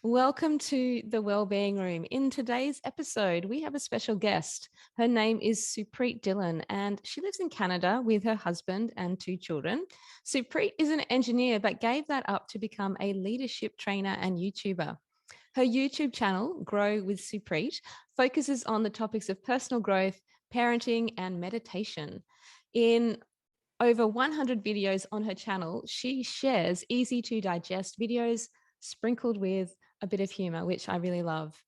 Welcome to the Wellbeing Room. In today's episode, we have a special guest. Her name is Supreet Dhillon, and she lives in Canada with her husband and 2 children. Supreet is an engineer, but gave that up to become a leadership trainer and YouTuber. Her YouTube channel, Grow with Supreet, focuses on the topics of personal growth, parenting, and meditation. In over 100 videos on her channel, she shares easy to digest videos sprinkled with a bit of humor, which I really love.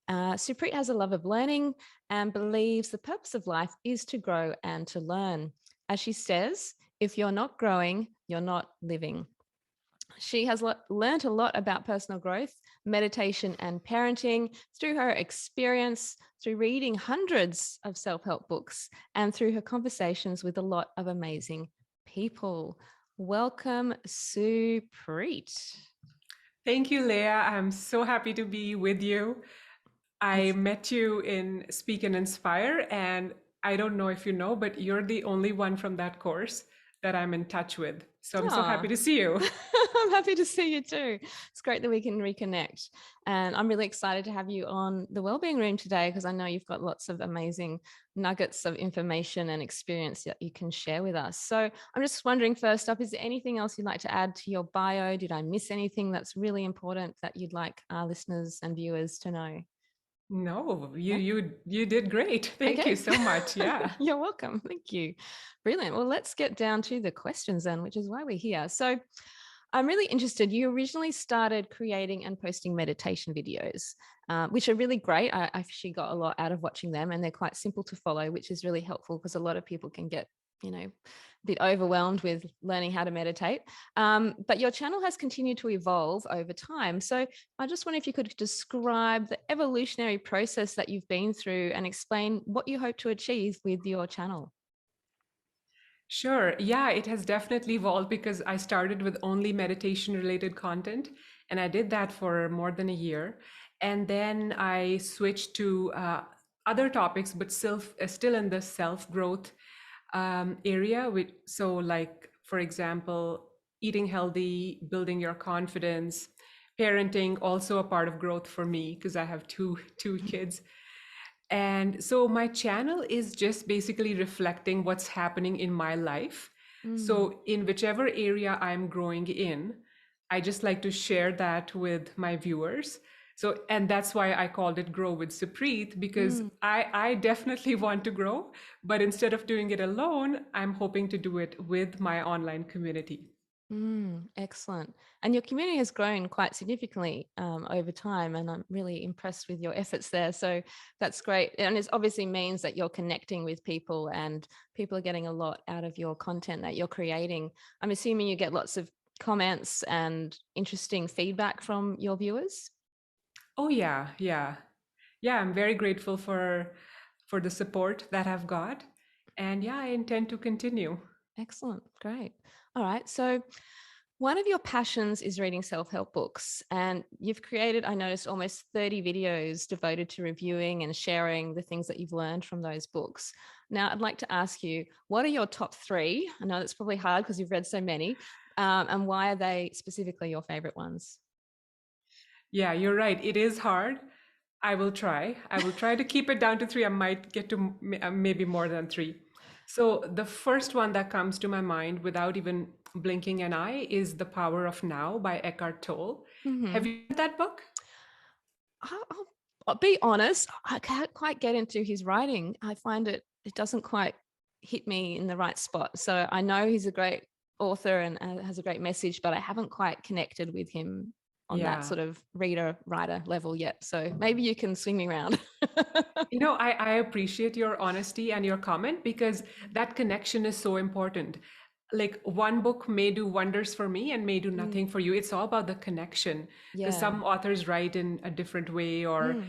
Supreet has a love of learning and believes the purpose of life is to grow and to learn. As she says, if you're not growing, you're not living. She has learned a lot about personal growth, meditation, and parenting through her experience, through reading hundreds of self-help books, and through her conversations with a lot of amazing people. Welcome, Supreet. Thank you, Leah. I'm so happy to be with you. I met you in Speak and Inspire, and I don't know if you know, but you're the only one from that course that I'm in touch with. So I'm so happy to see you. I'm happy to see you too. It's great that we can reconnect. And I'm really excited to have you on the Wellbeing Room today because I know you've got lots of amazing nuggets of information and experience that you can share with us. So I'm just wondering, first up, is there anything else you'd like to add to your bio? Did I miss anything that's really important that you'd like our listeners and viewers to know? No, you did great. Thank you so much. Yeah. You're welcome. Thank you. Brilliant. Well, let's get down to the questions then, which is why we're here. So I'm really interested. You originally started creating and posting meditation videos, which are really great. I actually got a lot out of watching them, and they're quite simple to follow, which is really helpful because a lot of people can get, a bit overwhelmed with learning how to meditate. But your channel has continued to evolve over time. So I just wonder if you could describe the evolutionary process that you've been through and explain what you hope to achieve with your channel. Sure. Yeah, it has definitely evolved because I started with only meditation related content, and I did that for more than a year. And then I switched to other topics, but still in the self growth area. So, like, for example, eating healthy, building your confidence, parenting, also a part of growth for me because I have two kids. And so my channel is just basically reflecting what's happening in my life. So in whichever area I'm growing in, I just like to share that with my viewers. So, and that's why I called it Grow with Supreet, because I definitely want to grow, but instead of doing it alone, I'm hoping to do it with my online community. Excellent. And your community has grown quite significantly over time, and I'm really impressed with your efforts there. So that's great. And it obviously means that you're connecting with people and people are getting a lot out of your content that you're creating. I'm assuming you get lots of comments and interesting feedback from your viewers. Oh yeah, yeah. Yeah, I'm very grateful for the support that I've got. And yeah, I intend to continue. Excellent. Great. All right. So one of your passions is reading self-help books, and you've created, I noticed, almost 30 videos devoted to reviewing and sharing the things that you've learned from those books. Now, I'd like to ask you, what are your top 3? I know that's probably hard because you've read so many, and why are they specifically your favorite ones? Yeah, you're right. It is hard. I will try. I will try to keep it down to 3. I might get to maybe more than 3. So the first one that comes to my mind without even blinking an eye is The Power of Now by Eckhart Tolle. Have you read that book? I'll be honest, I can't quite get into his writing. I find it doesn't quite hit me in the right spot. So I know he's a great author and has a great message, but I haven't quite connected with him on that Yeah. sort of reader writer level yet. So maybe you can swing me around. I appreciate your honesty and your comment because that connection is so important. Like one book may do wonders for me and may do nothing for you. It's all about the connection. Because Yeah. some authors write in a different way, or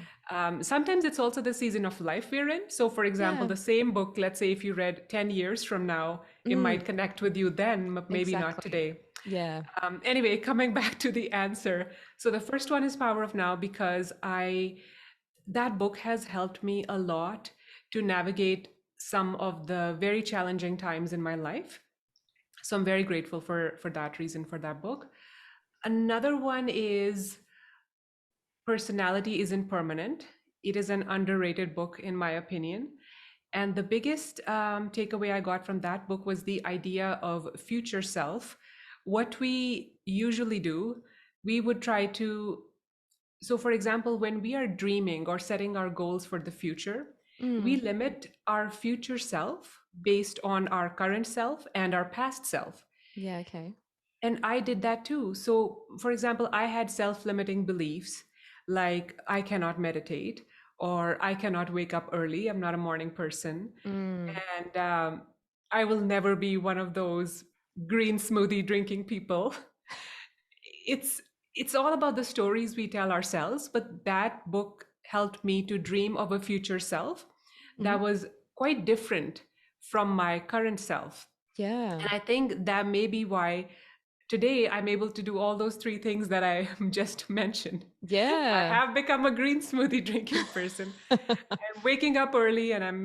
sometimes it's also the season of life we're in. So, for example, Yeah. the same book, let's say if you read 10 years from now, it might connect with you then, but maybe not Exactly. today. Yeah. Anyway, coming back to the answer. So the first one is Power of Now because that book has helped me a lot to navigate some of the very challenging times in my life. So I'm very grateful for that reason, for that book. Another one is personality isn't permanent. It is an underrated book, in my opinion. And the biggest takeaway I got from that book was the idea of future self. What we usually do, we would try to, so for example, when we are dreaming or setting our goals for the future, we Mm. limit our future self based on our current self and our past self. Yeah. Okay. And I did that too. So, for example, I had self limiting beliefs like I cannot meditate or I cannot wake up early. I'm not a morning person. Mm. And I will never be one of those green smoothie drinking people. It's it's all about the stories we tell ourselves, but that book helped me to dream of a future self Hmm. that was quite different from my current self. Yeah. And I think that may be why today I'm able to do all those three things that I just mentioned. I Yeah. have become a green smoothie drinking person. I'm waking up early and I'm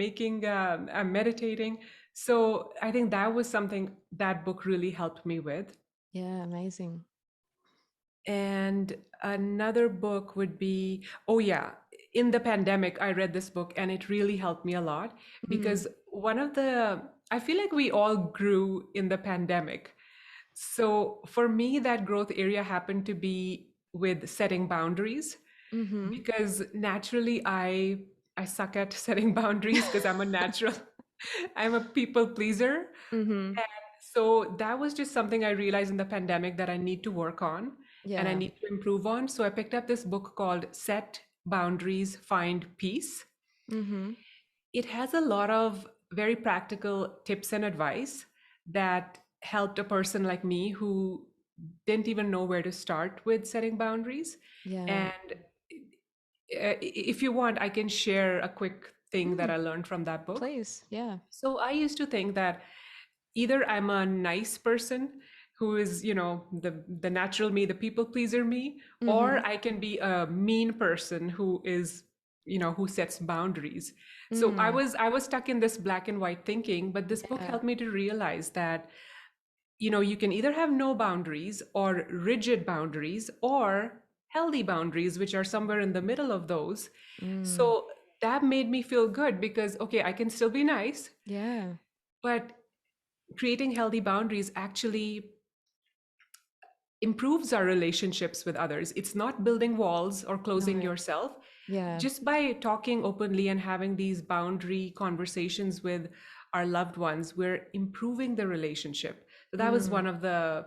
meditating. So I think that was something that book really helped me with. Yeah. Amazing. And another book would be, oh yeah, in the pandemic, I read this book and it really helped me a lot Mm. because I feel like we all grew in the pandemic. So for me, that growth area happened to be with setting boundaries Mm-hmm. because naturally I suck at setting boundaries because I'm a natural, I'm a people pleaser. Mm-hmm. So that was just something I realized in the pandemic that I need to work on and I Yeah. need to improve on. So I picked up this book called Set Boundaries, Find Peace. Mm-hmm. It has a lot of very practical tips and advice that helped a person like me who didn't even know where to start with setting boundaries. Yeah. And if you want, I can share a quick thing that Mm. I learned from that book. Please. Yeah. So I used to think that either I'm a nice person who is, the natural me, the people pleaser me, Mm-hmm. or I can be a mean person who is, who sets boundaries. So I Mm. was I was stuck in this black and white thinking, but this book Yeah. helped me to realize that, you can either have no boundaries or rigid boundaries or healthy boundaries, which are somewhere in the middle of those. Mm. So that made me feel good because, okay, I can still be nice, Yeah. but creating healthy boundaries actually improves our relationships with others. It's not building walls or closing No. yourself. Yeah. Just by talking openly and having these boundary conversations with our loved ones, we're improving the relationship. So that was Mm. one of the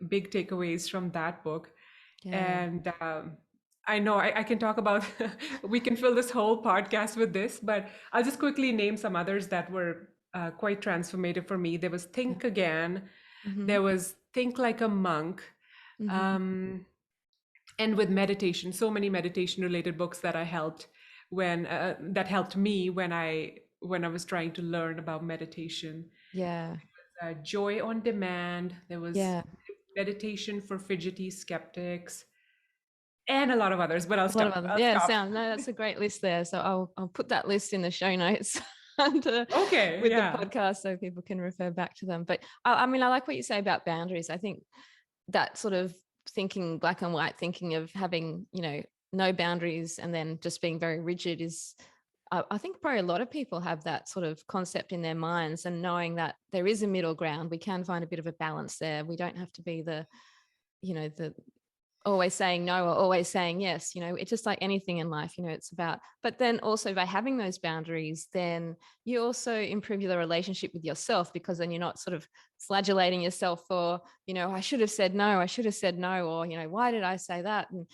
big takeaways from that book. Yeah. And I know I can talk about, we can fill this whole podcast with this, but I'll just quickly name some others that were quite transformative for me. There was Yeah. Think Again, Mm-hmm. there was Think Like a Monk, Mm-hmm. um, and with meditation, so many meditation related books that I helped that helped me when I was trying to learn about meditation. Yeah. Joy on Demand. There was Yeah. Meditation for Fidgety Skeptics, and a lot of others. But I'll A lot of stop. others. I'll Yeah. stop. Sound. No, that's a great list there. So I'll put that list in the show notes and Okay, with the yeah. podcast so people can refer back to them. But I mean, I like what you say about boundaries. I think that sort of thinking black and white, thinking of having, no boundaries and then just being very rigid is, I think probably a lot of people have that sort of concept in their minds, and knowing that there is a middle ground, we can find a bit of a balance there. We don't have to be the always saying no or always saying yes. It's just like anything in life. It's about, but then also by having those boundaries, then you also improve your relationship with yourself, because then you're not sort of flagellating yourself for, I should have said no, I should have said no, or, why did I say that? And,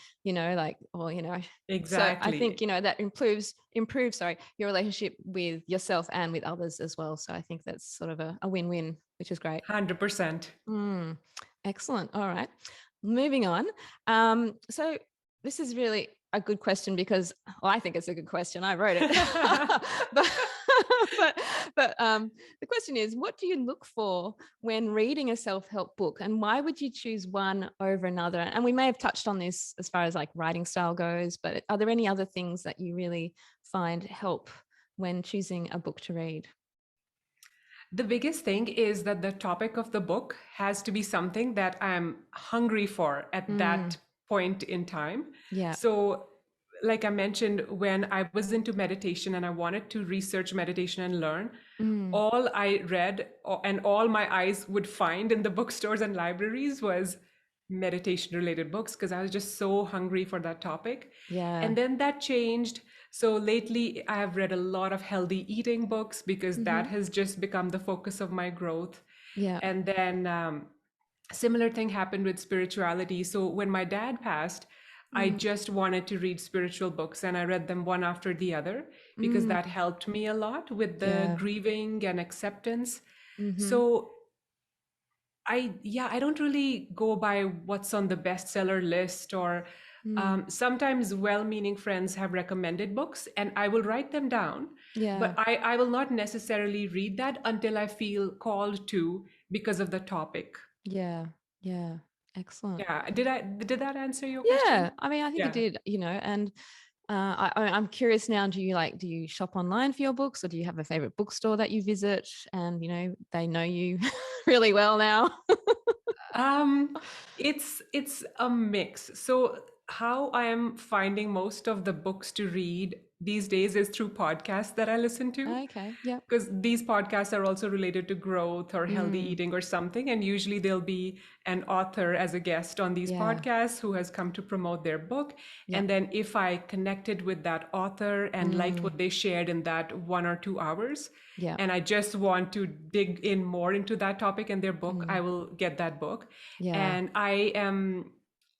like, or, so I think, Exactly. that improves, sorry, your relationship with yourself and with others as well. So I think that's sort of a win-win, which is great. 100%. Mm, excellent. All right. Moving on. So this is really a good question because, well, I think it's a good question. I wrote it. but but the question is, what do you look for when reading a self-help book, and why would you choose one over another? And we may have touched on this as far as like writing style goes, but are there any other things that you really find help when choosing a book to read? The biggest thing is that the topic of the book has to be something that I'm hungry for at Mm, that point in time. yeah. So like I mentioned, when I was into meditation and I wanted to research meditation and learn, Mm. all I read and all my eyes would find in the bookstores and libraries was meditation related books, because I was just so hungry for that topic. Yeah. And then that changed. So lately, I have read a lot of healthy eating books because that Mm-hmm. has just become the focus of my growth. Yeah. And then similar thing happened with spirituality. So when my dad passed, I Mm. just wanted to read spiritual books and I read them one after the other because Mm. that helped me a lot with the Yeah. grieving and acceptance. Mm-hmm. So I don't really go by what's on the bestseller list, or Mm. sometimes well-meaning friends have recommended books and I will write them down, but Yeah. I will not necessarily read that until I feel called to because of the topic. Yeah. Yeah. Excellent. Yeah, did that answer your Yeah. question? I mean, I think it Yeah. did, and I'm curious now, do you shop online for your books, or do you have a favorite bookstore that you visit and, they know you really well now? Um, it's a mix. So how I am finding most of the books to read these days is through podcasts that I listen to, Okay. Yep. because these podcasts are also related to growth or healthy Mm. eating or something, and usually there'll be an author as a guest on these Yeah. podcasts who has come to promote their book. Yep. And then if I connected with that author and liked Mm. what they shared in that 1 or 2 hours, Yep. and I just want to dig in more into that topic and their book, I Mm. will get that book. Yeah. And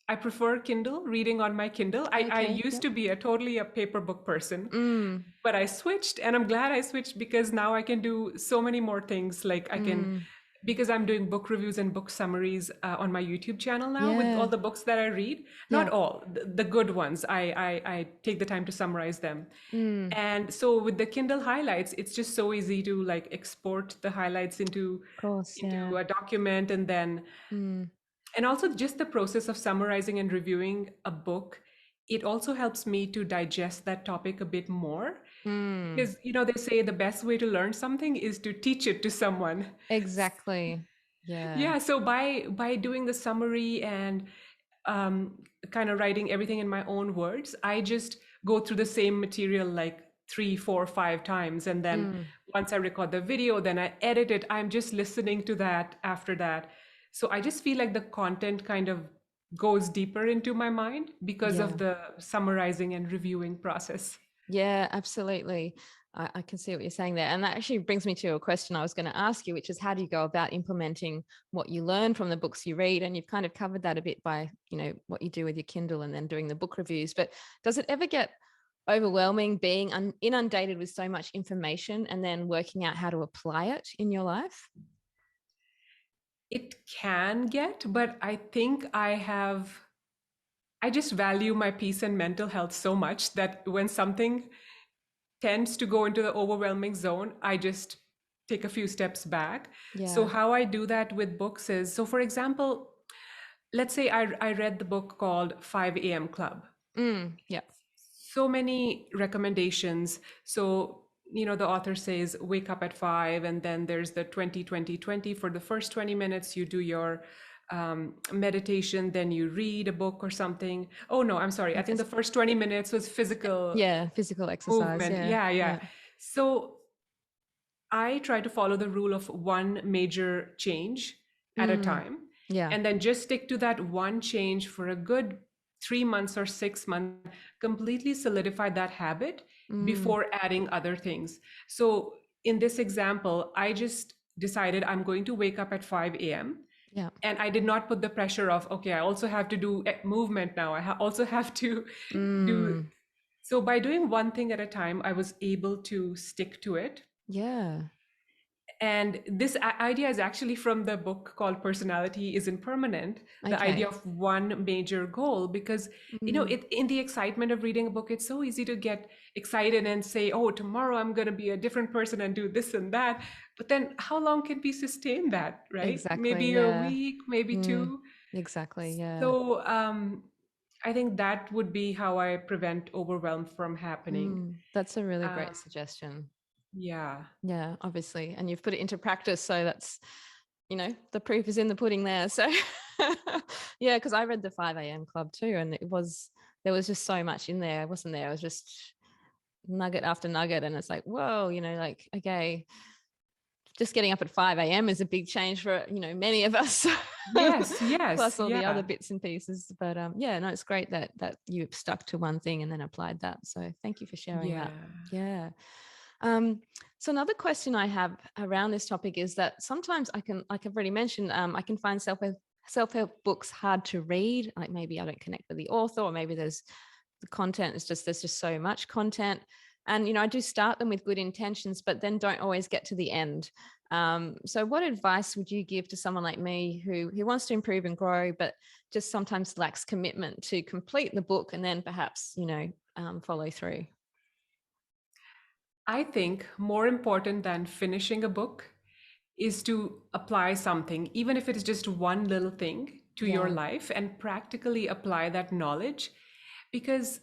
I prefer Kindle, reading on my Kindle. I Okay. used Yep. to be a totally a paper book person, Mm. but I switched, and I'm glad I switched because now I can do so many more things. Like I can, Mm. because I'm doing book reviews and book summaries on my YouTube channel now with all Yeah. the books that I read. Not Yep. all, the good ones. I take the time to summarize them. Mm. And so with the Kindle highlights, it's just so easy to like export the highlights Of course. Yeah. into a document, and then, Mm. and also just the process of summarizing and reviewing a book, it also helps me to digest that topic a bit more, Mm. because they say the best way to learn something is to teach it to someone. Exactly. Yeah. Yeah, so by doing the summary and um, kind of writing everything in my own words, I just go through the same material like 3, 4, 5 times, and then Mm. once I record the video, then I edit it. I'm just listening to that after that. So I just feel like the content kind of goes deeper into my mind because Yeah. of the summarizing and reviewing process. Yeah, absolutely. I can see what you're saying there. And that actually brings me to a question I was going to ask you, which is, how do you go about implementing what you learn from the books you read? And you've kind of covered that a bit by, what you do with your Kindle and then doing the book reviews. But does it ever get overwhelming being inundated with so much information and then working out how to apply it in your life? It can get, but I think I just value my peace and mental health so much that when something tends to go into the overwhelming zone, I just take a few steps back. So, Yeah. how I do that with books is, so for example, let's say I read the book called 5 a.m. Club. Yeah. So many recommendations. So, the author says wake up at 5, and then there's the 20 20 20. For the first 20 minutes, you do your meditation, then you read a book or something. Oh, no, I'm sorry. I think the first 20 minutes was physical Yeah. Physical exercise. movement. Yeah. Yeah, yeah. Yeah. So I try to follow the rule of one major change at a Mm. time, Yeah. and then just stick to that one change for a good 3 months or 6 months, completely solidify that habit Mm. before adding other things. So in this example, I just decided I'm going to wake up at 5 a.m. Yeah. And I did not put the pressure of, okay, I also have to do movement now. I also have to do. Mm. So by doing one thing at a time, I was able to stick to it. Yeah. And this idea is actually from the book called Personality Isn't Permanent, the idea Okay. of one major goal. Because, Mm. in the excitement of reading a book, it's so easy to get excited and say, oh, tomorrow I'm going to be a different person and do this and that. But then how long can we sustain that, right? Exactly. Maybe a Yeah. week, maybe Mm. two. Exactly. Yeah. So I think that would be how I prevent overwhelm from happening. That's a really Um, great suggestion. yeah. Yeah, obviously. And you've put it into practice. So that's, the proof is in the pudding there. So yeah, because I read the 5 a.m. club too. And it was there was just so much in there, wasn't there? It was just nugget after nugget. And it's like, whoa, like, okay, just getting up at 5 a.m. is a big change for, many of us. Yes, yes, Plus all the other yeah, bits and pieces. But yeah, no, it's great that you stuck to one thing and then applied that. So thank you for sharing yeah. that. Yeah. So another question I have around this topic is that sometimes I can, like I've already mentioned, I can find self-help books hard to read. Like maybe I don't connect with the author, or maybe there's just so much content. And I do start them with good intentions, but then don't always get to the end. So what advice would you give to someone like me who wants to improve and grow, but just sometimes lacks commitment to complete the book and then perhaps follow through? I think more important than finishing a book is to apply something, even if it is just one little thing to your Yeah. life, and practically apply that knowledge. Because,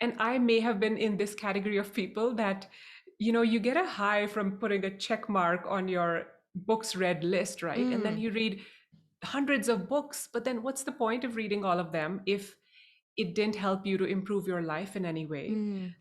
and I may have been in this category of people that, you get a high from putting a check mark on your books read list, right? And then Mm, you read hundreds of books, but then what's the point of reading all of them if it didn't help you to improve your life in any way?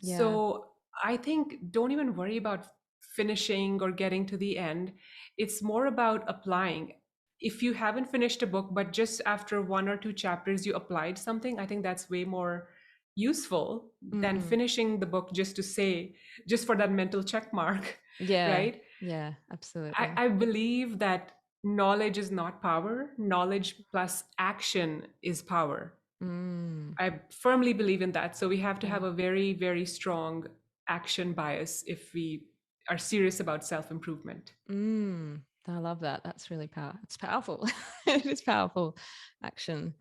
yeah. So I think don't even worry about finishing or getting to the end. It's more about applying. If you haven't finished a book, but just after one or two chapters you applied something, I think that's way more useful than Mm, finishing the book just to say, just for that mental check mark, yeah. right? Yeah, absolutely. I believe that knowledge is not power. Knowledge plus action is power. Mm, I firmly believe in that. So we have to yeah. have a very, very strong action bias if we are serious about self improvement. I love that. That's really powerful. It's powerful. It is powerful. Action.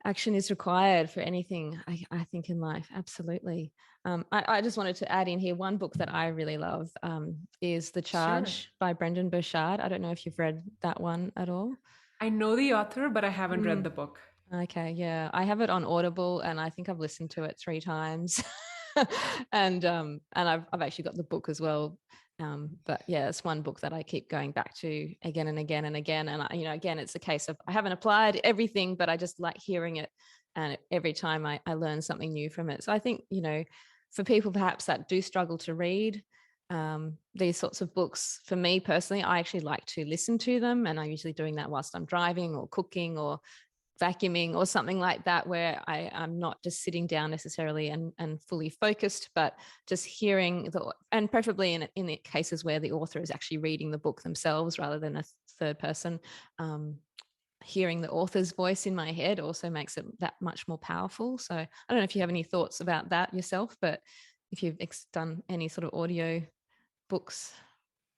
Action is required for anything, I think, in life. Absolutely. I just wanted to add in here one book that I really love is The Sure. Charge by Brendan Burchard. I don't know if you've read that one at all. I know the author, but I haven't read Mm. the book. Okay, yeah. I have it on Audible and I think I've listened to it 3 times. And I've actually got the book as well. But yeah, it's one book that I keep going back to again and again and again. And again, it's a case of I haven't applied everything, but I just like hearing it. And every time I learn something new from it. So I think, for people perhaps that do struggle to read these sorts of books, for me personally, I actually like to listen to them. And I'm usually doing that whilst I'm driving or cooking or vacuuming or something like that, where I'm not just sitting down necessarily and fully focused, but just hearing and preferably in the cases where the author is actually reading the book themselves rather than a third person. Hearing the author's voice in my head also makes it that much more powerful. So I don't know if you have any thoughts about that yourself, but if you've done any sort of audio books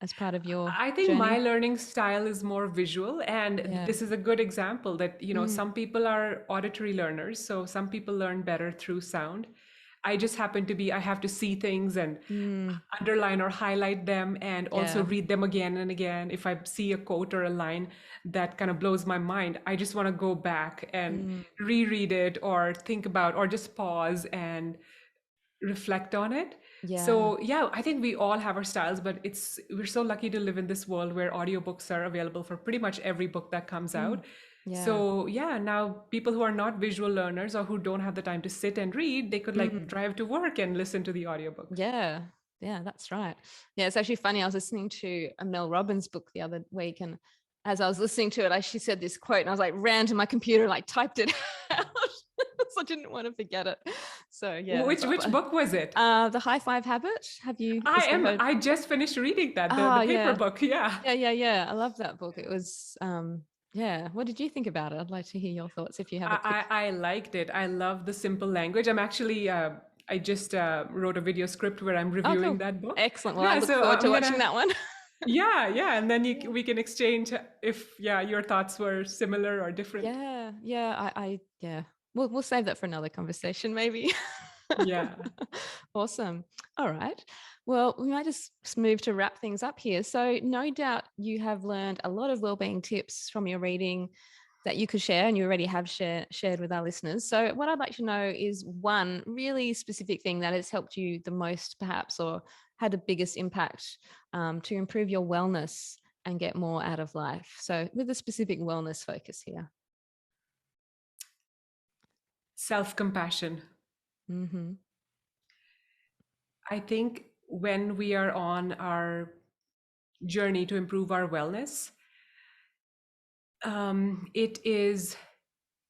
as part of your I think my journey. learning style is more visual, and Yeah. this is a good example that, Mm, some people are auditory learners, so some people learn better through sound. I just happen to be, I have to see things and mm, underline or highlight them and also yeah. read them again and again. If I see a quote or a line that kind of blows my mind, I just want to go back and Mm, reread it or think about or just pause and reflect on it. yeah. So yeah, I think we all have our styles, but we're so lucky to live in this world where audiobooks are available for pretty much every book that comes Mm, out. yeah. So yeah, now people who are not visual learners or who don't have the time to sit and read, they could like Mm, drive to work and listen to the audiobook. yeah. Yeah, that's right. Yeah, it's actually funny. I was listening to a Mel Robbins book the other week, and as I was listening to it, she said this quote, and I was like, ran to my computer, like typed it out. So I didn't want to forget it. So yeah, Which book was it? The High Five Habit. Have you also heard? I just finished reading that, the Oh paper yeah, book. Yeah. yeah. I love that book. It was yeah. What did you think about it? I'd like to hear your thoughts if you have a quick. I liked it. I love the simple language. I'm actually I just wrote a video script where I'm Oh, reviewing cool. that book. Excellent. Well, I Yeah, look so forward to I'm watching gonna that one. yeah, and then Yeah. we can exchange if your thoughts were similar or different. Yeah. We'll save that for another conversation, maybe. Yeah. Awesome. All right. Well, we might just move to wrap things up here. So, no doubt you have learned a lot of wellbeing tips from your reading that you could share, and you already have shared with our listeners. So, what I'd like to know is one really specific thing that has helped you the most, perhaps, or had the biggest impact to improve your wellness and get more out of life. So, with a specific wellness focus here. Self-compassion. Mm-hmm. I think when we are on our journey to improve our wellness,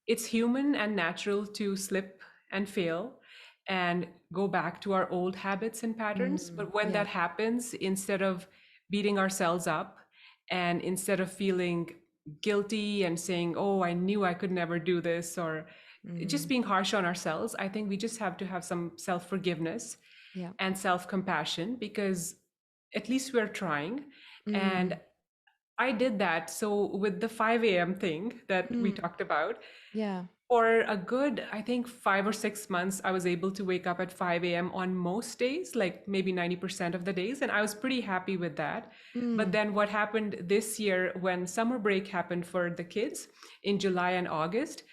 it's human and natural to slip and fail and go back to our old habits and patterns. But when Yeah. that happens, instead of beating ourselves up and instead of feeling guilty and saying, oh, I knew I could never do this, or just Mm. being harsh on ourselves, I think we just have to have some self forgiveness Yeah. and self compassion, because at least we're trying. And Mm. I did that. So, with the 5 a.m. thing that we Mm. talked about, Yeah. for a good, I think, 5 or 6 months, I was able to wake up at 5 a.m. on most days, like maybe 90% of the days. And I was pretty happy with that. But Mm. then what happened this year when summer break happened for the kids in July and August,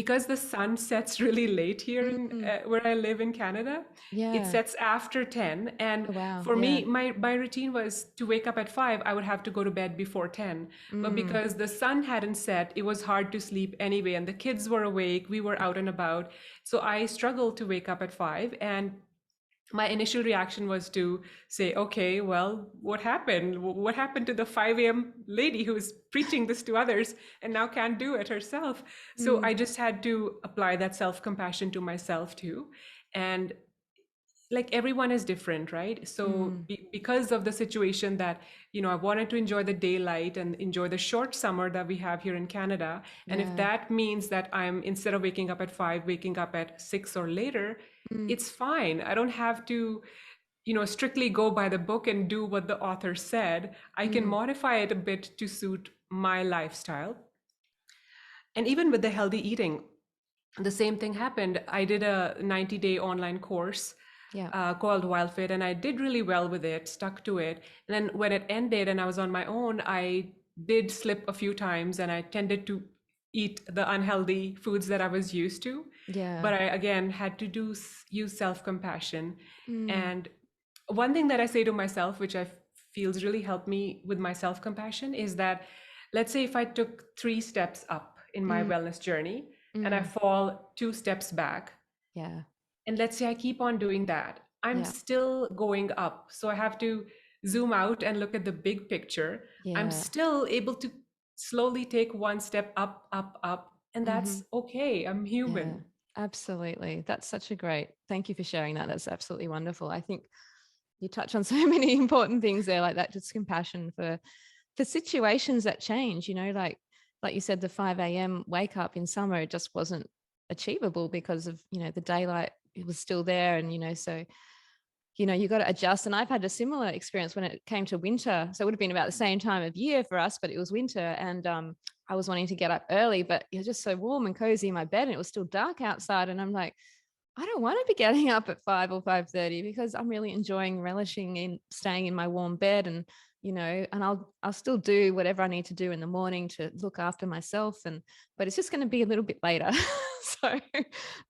because the sun sets really late here in Mm. where I live in Canada, it Yeah. sets after 10. And Oh, wow. for Yeah. me, my routine was to wake up at 5. I would have to go to bed before 10. But Mm. because the sun hadn't set, it was hard to sleep anyway. And the kids were awake. We were out and about. So I struggled to wake up at 5. And my initial reaction was to say, okay, well, what happened? What happened to the 5 a.m. lady who is preaching this to others and now can't do it herself? So Mm. I just had to apply that self compassion to myself too. And like everyone is different, right? So Mm. because of the situation that, I wanted to enjoy the daylight and enjoy the short summer that we have here in Canada. And if Yeah. that means that I'm, instead of waking up at 5, waking up at 6 or later, Mm. it's fine. I don't have to, strictly go by the book and do what the author said. I can Mm. modify it a bit to suit my lifestyle. And even with the healthy eating, the same thing happened. I did a 90-day online course Yeah. called WildFit, and I did really well with it, stuck to it. And then when it ended and I was on my own, I did slip a few times and I tended to eat the unhealthy foods that I was used to. Yeah. But I, again, had to use self compassion. Mm. And one thing that I say to myself, which I feels really helped me with my self compassion, is that let's say if I took 3 steps up in my Mm. wellness journey and I Mm. fall 2 steps back, Yeah. and let's say I keep on doing that, I'm Yeah. still going up. So I have to zoom out and look at the big picture. I'm Yeah. still able to slowly take 1 step up, up, up. And Mm-hmm. that's okay. I'm Yeah. human. Absolutely. That's such a great, thank you for sharing that. That's absolutely wonderful. I think you touch on so many important things there, like that, just compassion for situations that change, like you said, the 5 a.m. wake up in summer, it just wasn't achievable because of, the daylight, it was still there. And, so, you got to adjust. And I've had a similar experience when it came to winter. So it would have been about the same time of year for us, but it was winter. And I was wanting to get up early, but it was just so warm and cozy in my bed and it was still dark outside. And I'm like, I don't want to be getting up at 5 or 5:30 because I'm really enjoying relishing in staying in my warm bed and and I'll still do whatever I need to do in the morning to look after myself but it's just going to be a little bit later. So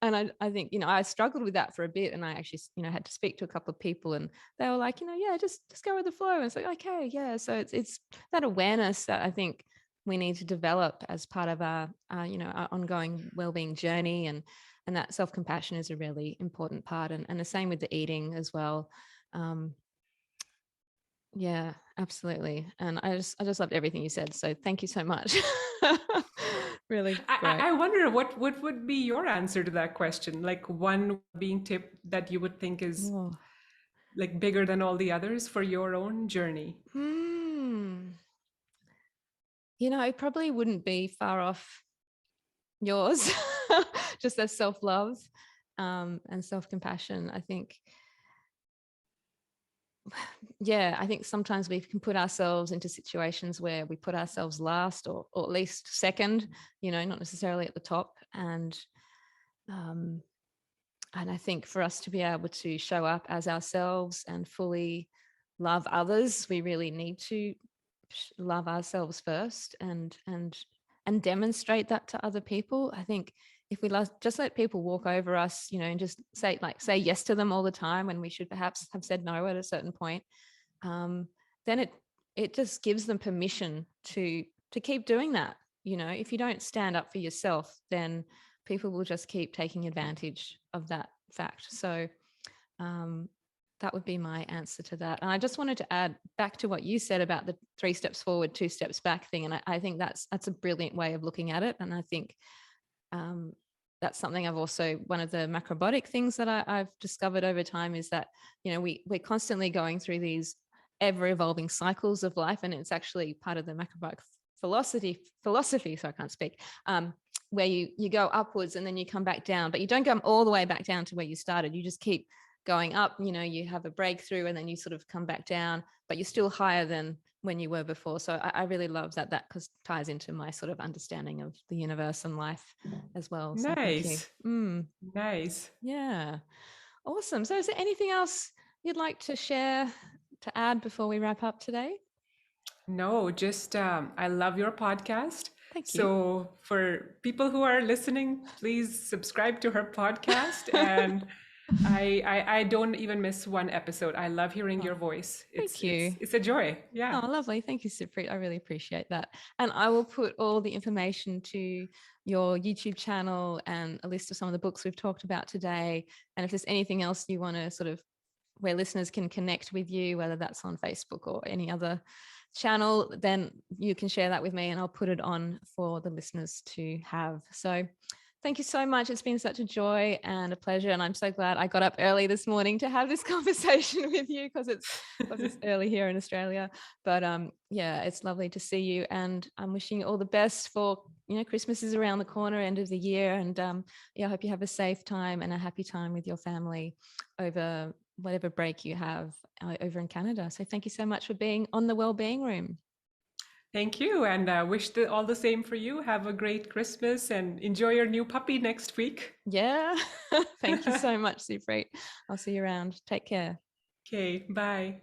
and I think I struggled with that for a bit and I actually had to speak to a couple of people and they were like yeah, just go with the flow, and it's like, okay, yeah. So it's that awareness that I think we need to develop as part of our ongoing well-being journey, and that self-compassion is a really important part, and the same with the eating as well. um, yeah, absolutely. And I just loved everything you said, so thank you so much. Really great. I wonder what would be your answer to that question? Like one being tip that you would think is Oh. like bigger than all the others for your own journey. Hmm. It probably wouldn't be far off yours. Just as self-love, and self-compassion, I think. Yeah, I think sometimes we can put ourselves into situations where we put ourselves last, or at least second, not necessarily at the top. Um, and I think for us to be able to show up as ourselves and fully love others, we really need to love ourselves first, and demonstrate that to other people. I think if we just let people walk over us, and just say yes to them all the time when we should perhaps have said no at a certain point, then it just gives them permission to keep doing that. If you don't stand up for yourself, then people will just keep taking advantage of that fact. So that would be my answer to that. And I just wanted to add back to what you said about the 3 steps forward, 2 steps back thing. And I think that's a brilliant way of looking at it. And I think that's something I've also, one of the macrobiotic things that I've discovered over time is that, we're constantly going through these ever evolving cycles of life. And it's actually part of the macrobiotic philosophy, so I can't speak, where you go upwards and then you come back down, but you don't go all the way back down to where you started. You just keep going up, you have a breakthrough and then you sort of come back down, but you're still higher than when you were before. So I really love that because ties into my sort of understanding of the universe and life as well. So Nice. thank you. Nice. Yeah. Awesome. So is there anything else you'd like to share, to add before we wrap up today? No, just I love your podcast. Thank you. So for people who are listening, please subscribe to her podcast. And I don't even miss one episode. I love hearing your voice. Thank you. It's a joy. Yeah. Oh, lovely. Thank you, Supreet. I really appreciate that. And I will put all the information to your YouTube channel and a list of some of the books we've talked about today. And if there's anything else you want to sort of, where listeners can connect with you, whether that's on Facebook or any other channel, then you can share that with me and I'll put it on for the listeners to have. So thank you so much. It's been such a joy and a pleasure. And I'm so glad I got up early this morning to have this conversation with you because it's early here in Australia. But yeah, it's lovely to see you. And I'm wishing you all the best for, Christmas is around the corner, end of the year. And yeah, I hope you have a safe time and a happy time with your family over whatever break you have over in Canada. So thank you so much for being on the Wellbeing Room. Thank you. And wish all the same for you. Have a great Christmas and enjoy your new puppy next week. Yeah. Thank you so much, Supreet. I'll see you around. Take care. Okay. Bye.